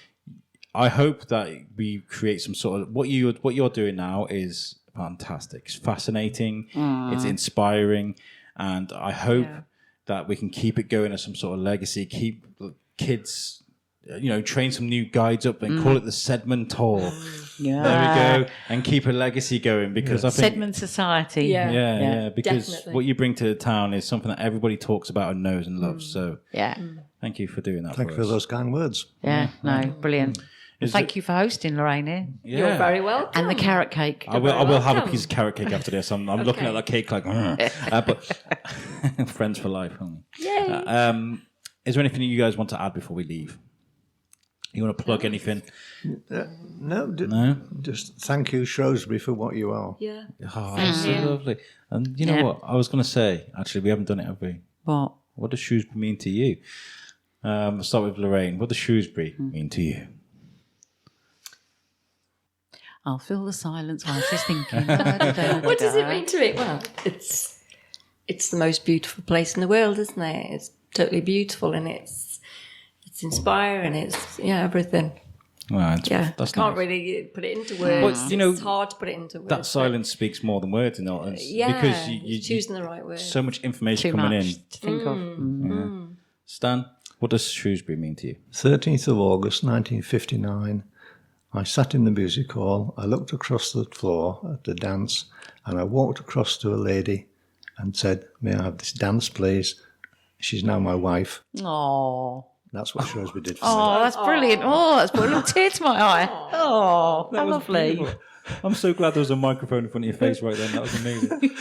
I hope that we create some sort of, what you're doing now is fantastic. It's fascinating. It's inspiring. And I hope that we can keep it going as some sort of legacy, keep kids, train some new guides up and call it the Sedman Tour. Yeah. There we go. And keep a legacy going because I think... Sedman Society. Yeah, because definitely. what you bring to the town is something that everybody talks about and knows and loves. So thank you for doing that Thank you for those kind words. Yeah, brilliant. Thank you for hosting, Lorraine. Here. Yeah. You're very welcome. And the carrot cake. I will have a piece of carrot cake after this. I'm looking at that cake like, but friends for life. Yay. Is there anything you guys want to add before we leave? You want to plug anything? No. Just thank you, Shrewsbury, for what you are. Yeah. Oh, that's so lovely. And you know what? I was going to say, actually, we haven't done it, have we? What does Shrewsbury mean to you? I'll start with Lorraine. What does Shrewsbury mean to you? I'll fill the silence while she's thinking. What does it mean to me? Well, it's the most beautiful place in the world, isn't it? It's totally beautiful and it's inspiring. It's everything. Well, that's can't really put it into words. But, it's hard to put it into words. That silence speaks more than words, in all because you choosing the right words. So much information Too coming much in to think of. Stan, what does Shrewsbury mean to you? 13th of August 1959. I sat in the music hall, I looked across the floor at the dance, and I walked across to a lady and said, "May I have this dance, please?" She's now my wife. Oh, that's what Shrewsbury did for me. Oh, that's brilliant. Oh, that's brought a little tear to my eye. Oh, how lovely. Beautiful. I'm so glad there was a microphone in front of your face right then. That was amazing.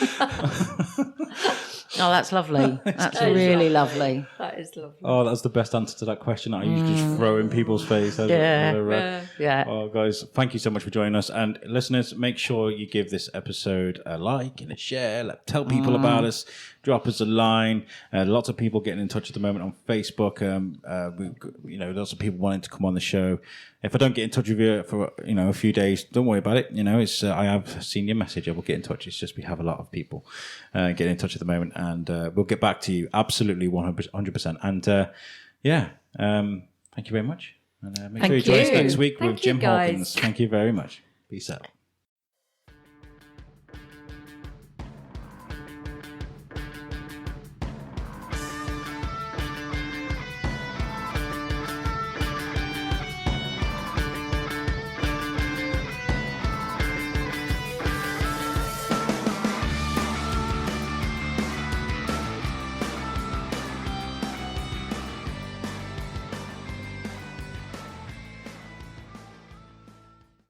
Oh, that's lovely. That's really lovely. That is lovely. Oh, that's the best answer to that question. I usually just throw in people's face. Yeah. Oh, guys, thank you so much for joining us. And listeners, make sure you give this episode a like and a share. Tell people about us. Drop us a line. Lots of people getting in touch at the moment on Facebook. Lots of people wanting to come on the show. If I don't get in touch with you for a few days, don't worry about it. It's I have seen your message. I will get in touch. It's just we have a lot of people getting in touch at the moment, and we'll get back to you absolutely 100%. And thank you very much. And make sure you join us next week with Jim Hawkins. Thank you very much. Peace out.